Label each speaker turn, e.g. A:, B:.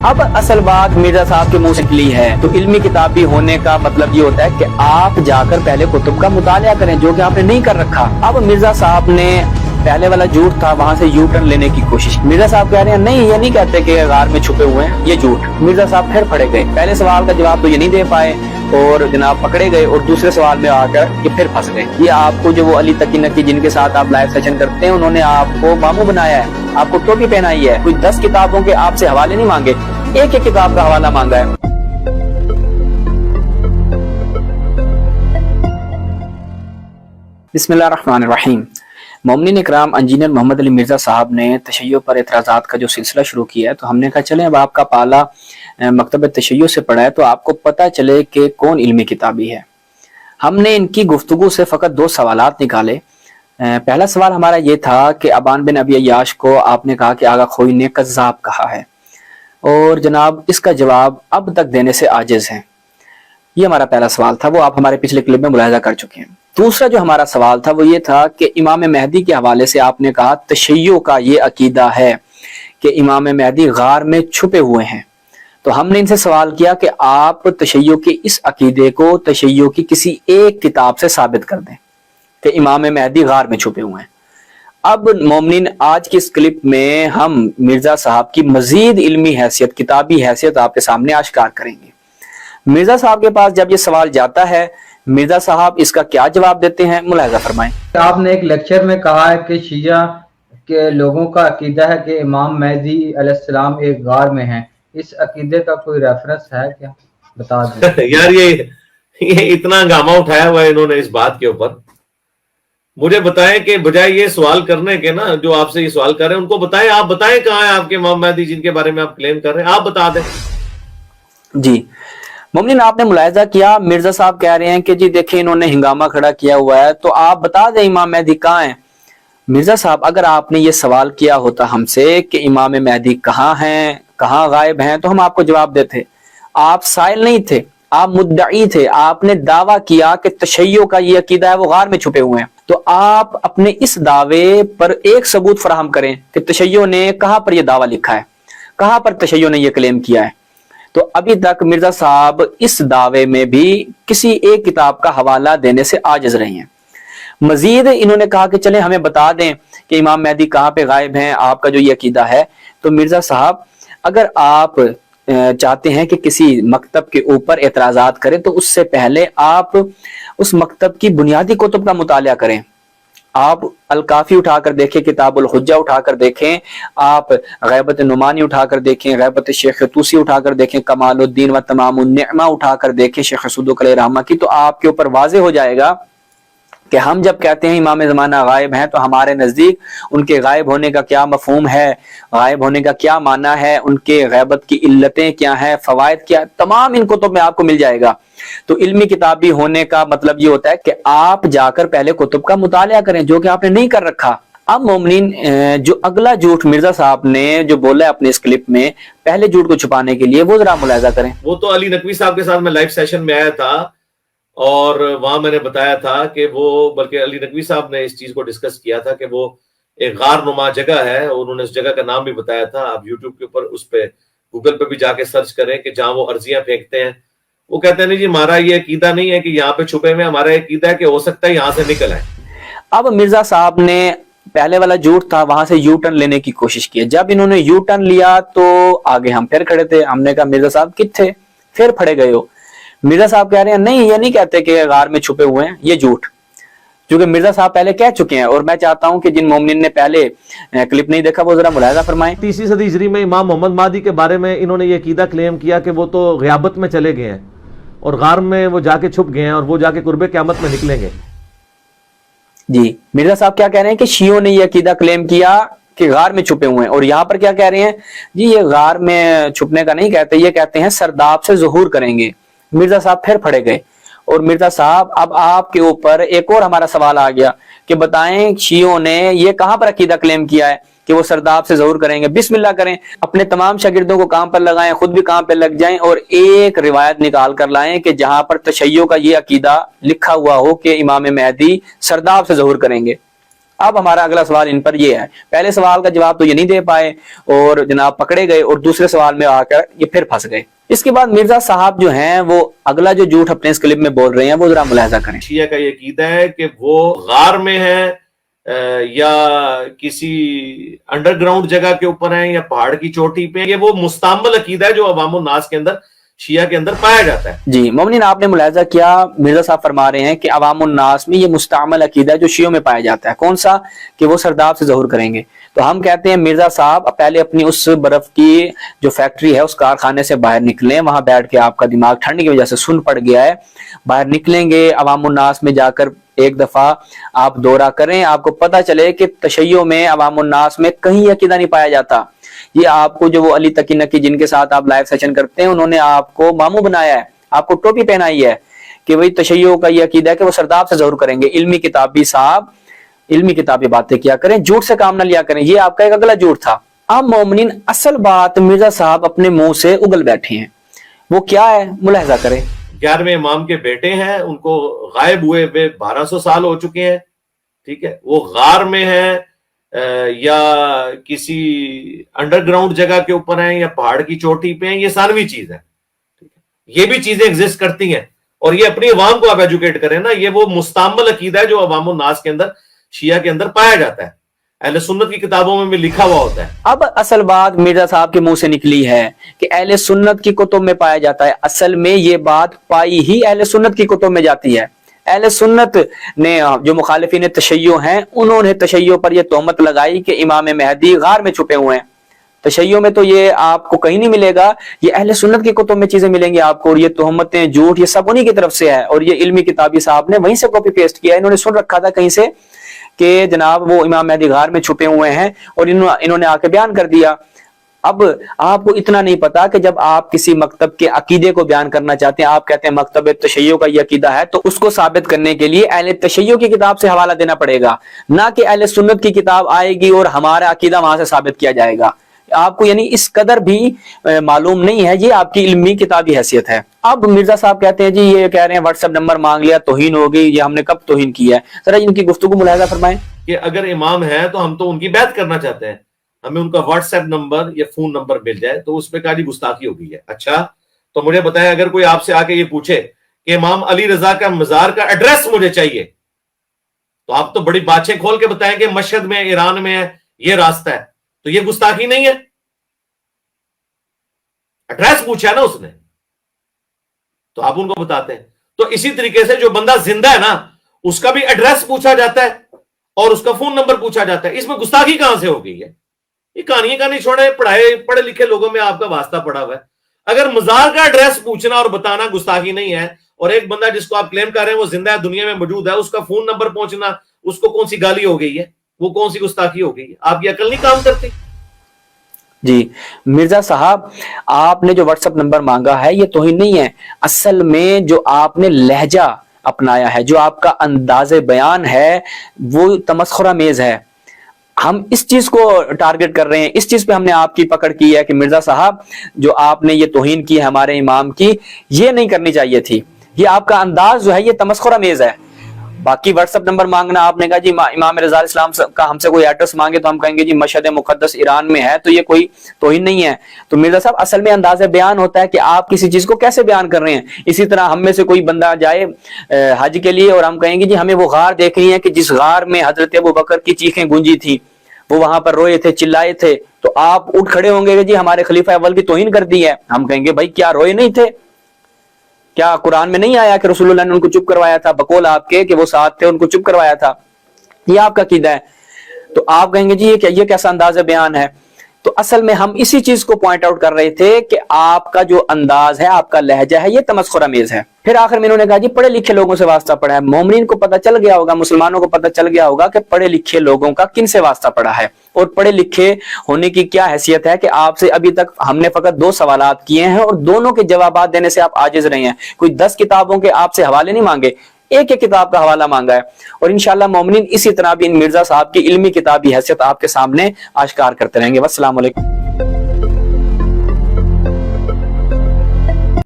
A: اب اصل بات مرزا صاحب کے منہ سے نکلی ہے، تو علمی کتابی ہونے کا مطلب یہ ہوتا ہے کہ آپ جا کر پہلے کتب کا مطالعہ کریں، جو کہ آپ نے نہیں کر رکھا۔ اب مرزا صاحب نے پہلے والا جھوٹ تھا، وہاں سے یو ٹرن لینے کی کوشش۔ مرزا صاحب کہہ رہے ہیں نہیں، یہ نہیں کہتے کہ غار میں چھپے ہوئے ہیں، یہ جھوٹ۔ مرزا صاحب پھر پھڑے گئے، پہلے سوال کا جواب تو یہ نہیں دے پائے اور جناب پکڑے گئے، اور دوسرے سوال میں آ کر یہ پھر پھنس گئے۔ یہ آپ کو جو وہ علی تقی نقی جن کے ساتھ آپ لائیو سیشن کرتے ہیں، انہوں نے آپ کو ماموں بنایا ہے، آپ کو ٹوپی پہنائی ہے، کوئی 10 کتابوں کے آپ سے حوالے نہیں مانگے، ایک ایک کتاب کا حوالہ مانگا ہے۔ بسم اللہ الرحمن الرحیم۔ مومنین اکرام، انجینئر محمد علی مرزا صاحب نے تشیع پر اعتراضات کا جو سلسلہ شروع کیا ہے، تو ہم نے کہا چلیں اب آپ کا پالا مکتب تشیع سے پڑھا ہے تو آپ کو پتہ چلے کہ کون علمی کتابی ہے۔ ہم نے ان کی گفتگو سے فقط 2 سوالات نکالے۔ پہلا سوال ہمارا یہ تھا کہ ابان بن ابی عیاش کو آپ نے کہا کہ آغا خوئی نے کذاب کہا ہے، اور جناب اس کا جواب اب تک دینے سے عاجز ہیں۔ یہ ہمارا پہلا سوال تھا، وہ آپ ہمارے پچھلے کلپ میں ملاحظہ کر چکے ہیں۔ دوسرا جو ہمارا سوال تھا وہ یہ تھا کہ امام مہدی کے حوالے سے آپ نے کہا تشیع کا یہ عقیدہ ہے کہ امام مہدی غار میں چھپے ہوئے ہیں۔ تو ہم نے ان سے سوال کیا کہ آپ تشیع کے اس عقیدے کو تشیع کی کسی ایک کتاب سے ثابت کر دیں کہ امام مہدی غار میں چھپے ہوئے ہیں۔ اب مومنین، آج کی اس کلپ میں ہم مرزا صاحب کی مزید علمی حیثیت، کتابی حیثیت آپ کے سامنے آشکار کریں گے۔ مرزا صاحب کے پاس جب یہ سوال جاتا ہے، مرزا صاحب اس کا کیا جواب دیتے ہیں، ملاحظہ فرمائیں۔
B: آپ نے ایک لیکچر میں کہا ہے کہ شیعہ کے لوگوں کا عقیدہ ہے کہ امام مہدی علیہ السلام ایک غار میں ہیں، اس عقیدے کا کوئی ریفرنس ہے کیا؟ بتا دیں
C: یار، یہ اتنا ہنگامہ اٹھایا ہوا ہے انہوں نے اس بات کے اوپر۔ مجھے بتائیں کہ بجائے یہ سوال کرنے کے نا، جو آپ سے یہ سوال کر رہے ہیں ان کو بتائیں، آپ بتائیں کہاں ہے آپ کے امام مہدی جن کے بارے میں آپ کلیم کر رہے ہیں، آپ بتا دیں۔
A: جی مومنین، آپ نے ملاحظہ کیا، مرزا صاحب کہہ رہے ہیں کہ جی دیکھیں انہوں نے ہنگامہ کھڑا کیا ہوا ہے، تو آپ بتا دیں امام مہدی کہاں ہیں۔ مرزا صاحب، اگر آپ نے یہ سوال کیا ہوتا ہم سے کہ امام مہدی کہاں ہیں، کہاں غائب ہیں، تو ہم آپ کو جواب دیتے۔ آپ سائل نہیں تھے، آپ مدعی تھے، آپ نے دعویٰ کیا کہ تشیع کا یہ عقیدہ ہے وہ غار میں چھپے ہوئے ہیں، تو آپ اپنے اس دعوے پر ایک ثبوت فراہم کریں کہ تشیع نے کہاں پر یہ دعویٰ لکھا ہے، کہاں پر تشیع نے یہ کلیم کیا ہے۔ تو ابھی تک مرزا صاحب اس دعوے میں بھی کسی ایک کتاب کا حوالہ دینے سے عاجز رہے ہیں۔ مزید انہوں نے کہا کہ چلیں ہمیں بتا دیں کہ امام مہدی کہاں پہ غائب ہیں، آپ کا جو یہ عقیدہ ہے۔ تو مرزا صاحب، اگر آپ چاہتے ہیں کہ کسی مکتب کے اوپر اعتراضات کریں تو اس سے پہلے آپ اس مکتب کی بنیادی کتب کا مطالعہ کریں۔ آپ الکافی اٹھا کر دیکھیں، کتاب الحجہ اٹھا کر دیکھیں، آپ غیبت نعمانی اٹھا کر دیکھیں، غیبت شیخ طوسی اٹھا کر دیکھیں، کمال الدین و تمام النعمہ اٹھا کر دیکھیں شیخ صدوق علیہ رحمہ کی، تو آپ کے اوپر واضح ہو جائے گا کہ ہم جب کہتے ہیں امام زمانہ غائب ہیں تو ہمارے نزدیک ان کے غائب ہونے کا کیا مفہوم ہے، غائب ہونے کا کیا معنی ہے، ان کے غیبت کی علتیں کیا ہیں، فوائد کیا، تمام ان کتب میں آپ کو مل جائے گا۔ تو علمی کتابی ہونے کا مطلب یہ ہوتا ہے کہ آپ جا کر پہلے کتب کا مطالعہ کریں، جو کہ آپ نے نہیں کر رکھا۔ اب مومنین، جو اگلا جھوٹ مرزا صاحب نے جو بولا ہے اپنے اس کلپ میں، پہلے جھوٹ کو چھپانے کے لیے، وہ ذرا ملاحظہ کریں۔
C: وہ تو علی نقوی صاحب کے ساتھ میں لائیو سیشن میں آیا تھا اور وہاں میں نے بتایا تھا کہ وہ، بلکہ علی نقوی صاحب نے اس چیز کو ڈسکس کیا تھا کہ وہ ایک غار نما جگہ ہے، اور انہوں نے اس جگہ کا نام بھی بتایا تھا۔ آپ یوٹیوب کے اوپر اس پہ گوگل پہ بھی جا کے سرچ کریں کہ جہاں وہ ارضیاں پھینکتے ہیں۔ وہ کہتے ہیں نہیں جی، ہمارا یہ عقیدہ نہیں ہے کہ یہاں پہ چھپے ہوئے، ہمارا یہ عقیدہ ہے کہ ہو سکتا ہے یہاں سے نکل آئے۔
A: اب مرزا صاحب نے پہلے والا جھوٹ تھا، وہاں سے یو ٹرن لینے کی کوشش کی۔ جب انہوں نے یو ٹرن لیا تو آگے ہم پھر کھڑے تھے، ہم نے کہا مرزا صاحب کتنے پھر پھڑے گئے ہو۔ مرزا صاحب کہہ رہے ہیں نہیں، یہ نہیں کہتے کہ غار میں چھپے ہوئے ہیں، یہ جھوٹ، کیونکہ مرزا صاحب پہلے کہہ چکے ہیں۔ اور میں چاہتا ہوں کہ جن مومنین نے پہلے کلپ نہیں دیکھا وہ ذرا ملاحظہ فرمائیں۔
D: 30 صدی ہجری میں امام محمد مہدی کے بارے میں انہوں نے یہ عقیدہ کلیم کیا کہ وہ تو غیابت میں چلے گئے ہیں اور غار میں وہ جا کے چھپ گئے ہیں اور وہ جا کے قرب قیامت میں نکلیں گے۔
A: جی مرزا صاحب کیا کہہ رہے ہیں کہ شیعوں نے یہ عقیدہ کلیم کیا کہ غار میں چھپے ہوئے ہیں، اور یہاں پر کیا کہہ رہے ہیں جی یہ غار میں چھپنے کا نہیں کہتے، یہ کہتے ہیں سرداب سے ظہور کریں گے۔ مرزا صاحب پھر پھڑے گئے، اور مرزا صاحب اب آپ کے اوپر ایک اور ہمارا سوال آ گیا کہ بتائیں شیعوں نے یہ کہاں پر عقیدہ کلیم کیا ہے کہ وہ سرداب سے ظہور کریں گے۔ بسم اللہ کریں، اپنے تمام شاگردوں کو کام پر لگائیں، خود بھی کام پہ لگ جائیں، اور ایک روایت نکال کر لائیں کہ جہاں پر تشیع کا یہ عقیدہ لکھا ہوا ہو کہ امام مہدی سرداب سے ظہور کریں گے۔ अब हमारा अगला सवाल इन पर ये है, पहले सवाल का जवाब तो ये नहीं दे पाए और जनाब पकड़े गए और दूसरे सवाल में आकर ये फिर फंस गए। इसके बाद मिर्जा साहब जो हैं वो अगला जो झूठ अपने इस क्लिप में बोल रहे हैं वो जरा मुलाहिजा करें।
C: शिया का ये अकीदा है कि वो गार में है या किसी अंडरग्राउंड जगह के ऊपर है या पहाड़ की चोटी पे, ये वो मुस्तअमल अकीदा है जो अवामुन नास के अंदर, शिया के अंदर पाया जाता है।
A: जी मोमिनीन, आपने मुलाहिजा किया मिर्जा साहब फरमा रहे हैं कि अवामुन नास में ये मुस्तअमल अकीदा है जो शियों में पाया जाता है। कौन सा? कि वो सरदाब से ज़हूर करेंगे। तो हम कहते हैं मिर्जा साहब पहले अपनी उस बर्फ की जो फैक्ट्री है उस कारखाने से बाहर निकलें, वहां बैठ के आपका दिमाग ठंड की वजह से सुन पड़ गया है, बाहर निकलेंगे, अवामुन नास में जाकर एक दफा आप दौरा करें, आपको पता चले कि तशय्यो में, अवामुन नास में कहीं अकीदा नहीं पाया जाता। ये आपको जो वो अली तकी नकी जिनके साथ आप लाइव सेशन करते हैं उन्होंने आपको मामू बनाया है, आपको टोपी पहनाई है कि वही तशय्यो का ये अकीदा है कि वो सरदाब से ज़हूर करेंगे। इल्मी किताबी साहब इल्मी किताबी बातें किया करें, झूठ से काम ना लिया करें। ये आपका एक अगला झूठ था। अब मोमिनीन असल बात मिर्जा साहब अपने मुंह से उगल बैठे हैं, वो क्या है मुलाहिजा करें।
C: 11वें इमाम के बेटे हैं, उनको गायब हुए वे 1200 साल हो चुके हैं, ठीक है। वो गार में है या किसी अंडरग्राउंड जगह के ऊपर हैं या पहाड़ की चोटी पे हैं, ये सानवी चीज है, ठीक है। ये भी चीजें एग्जिस्ट करती हैं और ये अपनी अवाम को आप एजुकेट करें ना, ये वो मुस्तअमल अकीदा है जो अवामुन नास के अंदर, शिया के अंदर पाया जाता है, अहले सुन्नत की किताबों में भी लिखा हुआ होता है।
A: अब असल बात मिर्जा साहब के मुंह से निकली है कि अहले सुन्नत की कुतुब में पाया जाता है। असल में ये बात पाई ही अहले सुन्नत की कुतुब में जाती है। अहले सुन्नत ने जो मुखालिफिन तशय्यो हैं उन्होंने तशय्यो पर यह तोहमत लगाई कि इमाम महदी गार में छुपे हुए हैं। तशय्यो में तो ये आपको कहीं नहीं मिलेगा, ये अहले सुन्नत की कुतुब में चीजें मिलेंगी आपको, और ये तोहमतें, झूठ, ये सब उन्हीं की तरफ से है और ये इल्मी किताबी साहब ने वहीं से कॉपी पेस्ट किया। इन्होंने सुन रखा था कहीं से कि जनाब वो इमाम महदी गार में छुपे हुए हैं और इन्होंने आके बयान कर दिया। अब आपको इतना नहीं पता कि जब आप किसी मकतब के अकीदे को बयान करना चाहते हैं, आप कहते हैं मकतब तशय्यो का ये अकीदा है, तो उसको साबित करने के लिए अहले तशय्यो की किताब से हवाला देना पड़ेगा, ना कि अहले सुन्नत की किताब आएगी और हमारा अकीदा वहां से साबित किया जाएगा। आपको यानी इस कदर भी मालूम नहीं है, ये आपकी इल्मी किताबी हैसियत है। अब मिर्जा साहब कहते हैं जी, ये कह रहे हैं व्हाट्सएप नंबर मांग लिया, तौहीन हो गई, ये हमने कब तौहीन किया है? जरा इनकी गुफ्तगू मुलाहिजा फरमाएं
C: कि अगर इमाम है तो हम तो उनकी बैत करना चाहते हैं, हमें उनका व्हाट्सएप नंबर या फोन नंबर मिल जाए, तो उसमें कहा जी गुस्ताखी हो गई है। अच्छा, तो मुझे बताएं, अगर कोई आपसे आके ये पूछे कि इमाम अली रजा का मजार का एड्रेस मुझे चाहिए, तो आप तो बड़ी बातें खोल के बताएं कि मशहद में, ईरान में है, ये रास्ता है, तो ये गुस्ताखी नहीं है? एड्रेस पूछा है ना उसने, तो आप उनको बताते हैं। तो इसी तरीके से जो बंदा जिंदा है ना, उसका भी एड्रेस पूछा जाता है और उसका फोन नंबर पूछा जाता है। इसमें गुस्ताखी कहां से हो गई है? ये कहानी छोड़े, पढ़े लिखे लोगों में आपका वास्ता पड़ा हुआ है। अगर मजार का एड्रेस पूछना और बताना गुस्ताखी नहीं है, और एक बंदा जिसको आप क्लेम कर रहे हैं वो जिंदा है, दुनिया में मौजूद है, उसका फोन नंबर पहुंचना, उसको कौन सी गाली हो गई है? वो कौन सी गुस्ताखी हो गई है? आपकी अकल नहीं काम करती?
A: जी मिर्जा साहब, आपने जो व्हाट्सएप नंबर मांगा है ये तौहीन नहीं है। असल में जो आपने लहजा अपनाया है, जो आपका अंदाज़े बयान है, वो तमस्खुरामेज है। हम इस चीज को टारगेट कर रहे हैं, इस चीज पे हमने आपकी पकड़ की है कि मिर्जा साहब जो आपने ये तौहीन की है हमारे इमाम की, ये नहीं करनी चाहिए थी। ये आपका अंदाज जो है ये तमस्खुरामेज है। बाकी व्हाट्सएप नंबर मांगना, आपने कहा जी इमाम रज़ा इस्लाम का हमसे कोई एड्रेस मांगे तो हम कहेंगे जी मशहद मुक़द्दस ईरान में है, तो ये कोई तौहीन नहीं है। तो मिर्जा साहब असल में अंदाज़े बयान होता है कि आप किसी चीज को कैसे बयान कर रहे हैं। इसी तरह हम में से कोई बंदा जाए हज के लिए और हम कहेंगे जी हमें वो गार देखनी है कि जिस गार में हजरत अबू बकर की चीखें गूंजी थी, वो वहां पर रोए थे, चिल्लाए थे, तो आप उठ खड़े होंगे कि जी हमारे खलीफा अव्वल की तौहीन कर दी है। हम कहेंगे भाई क्या रोए नहीं थे? क्या कुरान में नहीं आया कि रसूलुल्लाह ने उनको चुप करवाया था? बकौल आपके कि वो साथ थे, उनको चुप करवाया था। ये आपका कीदा है। तो आप कहेंगे जी ये कैसा अंदाज़ बयान है? तो असल में हम इसी चीज को पॉइंट आउट कर रहे थे कि आपका जो अंदाज है, आपका लहजा है, ये तमस्खुरामेज है। फिर आखिर में इन्होंने कहा जी पढ़े लिखे लोगों से वास्ता पड़ा है। मोमिनीन को पता चल गया होगा, मुसलमानों को पता चल गया होगा कि पढ़े लिखे लोगों का किन से वास्ता पड़ा है और पढ़े लिखे होने की क्या हैसियत है कि आपसे अभी तक हमने फकत 2 सवालात किए हैं और दोनों के जवाब देने से आप आजिज रहे हैं। कोई 10 किताबों के आपसे हवाले नहीं मांगे, एक एक किताब का हवाला मांगा है। और इंशाअल्लाह मोमिनीन इसी तरह भी इन मिर्जा साहब की इल्मी किताबी हैसियत आपके सामने आश्कार करते रहेंगे। वस्सलाम वालेकुम।